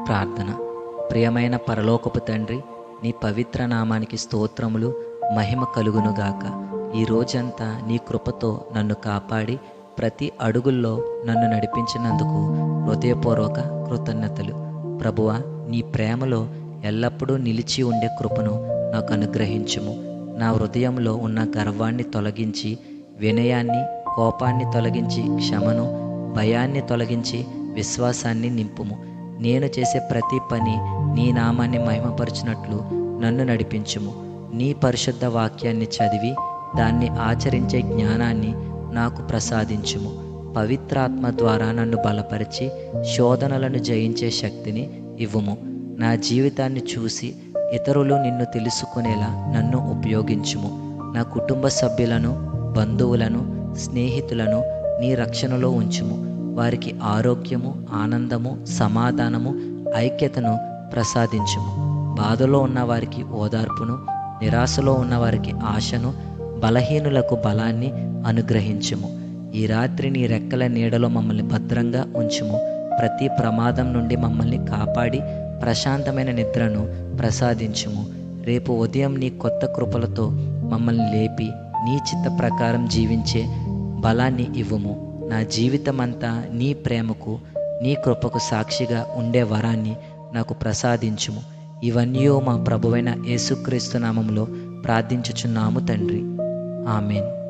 ప్రార్థన. ప్రియమైన పరలోకపు తండ్రి, నీ పవిత్ర నామానికి స్తోత్రములు, మహిమ కలుగునుగాక. ఈ రోజంతా నీ కృపతో నన్ను కాపాడి ప్రతి అడుగుల్లో నన్ను నడిపించినందుకు హృదయపూర్వక కృతజ్ఞతలు. ప్రభువా, నీ ప్రేమలో ఎల్లప్పుడూ నిలిచి ఉండే కృపను నాకు అనుగ్రహించుము. నా హృదయంలో ఉన్న గర్వాన్ని తొలగించి, వినయాన్ని, కోపాన్ని తొలగించి, క్షమను, భయాన్ని తొలగించి, విశ్వాసాన్ని నింపుము. నేను చేసే ప్రతి పని నీ నామాన్ని మహిమపరచినట్లు నన్ను నడిపించుము. నీ పరిశుద్ధ వాక్యాన్ని చదివి దాన్ని ఆచరించే జ్ఞానాన్ని నాకు ప్రసాదించుము. పవిత్రాత్మ ద్వారా నన్ను బలపరిచి శోధనలను జయించే శక్తిని ఇవ్వుము. నా జీవితాన్ని చూసి ఇతరులు నిన్ను తెలుసుకునేలా నన్ను ఉపయోగించుము. నా కుటుంబ సభ్యులను, బంధువులను, స్నేహితులను నీ రక్షణలో ఉంచుము. వారికి ఆరోగ్యము, ఆనందము, సమాధానము, ఐక్యతను ప్రసాదించుము. బాధలో ఉన్న వారికి ఓదార్పును, నిరాశలో ఉన్న వారికి ఆశను, బలహీనులకు బలాన్ని అనుగ్రహించుము. ఈ రాత్రి నీ రెక్కల నీడలో మమ్మల్ని భద్రంగా ఉంచుము. ప్రతి ప్రమాదం నుండి మమ్మల్ని కాపాడి ప్రశాంతమైన నిద్రను ప్రసాదించుము. రేపు ఉదయం నీ కొత్త కృపలతో మమ్మల్ని లేపి నీ చిత్త ప్రకారం జీవించే బలాన్ని ఇవ్వుము. నా జీవితమంతా నీ ప్రేమకు, నీ కృపకు సాక్షిగా ఉండే వరాన్ని నాకు ప్రసాదించుము. ఇవన్నీ మా ప్రభువైన యేసుక్రీస్తు నామములో ప్రార్థించుచున్నాము తండ్రి. ఆమెన్.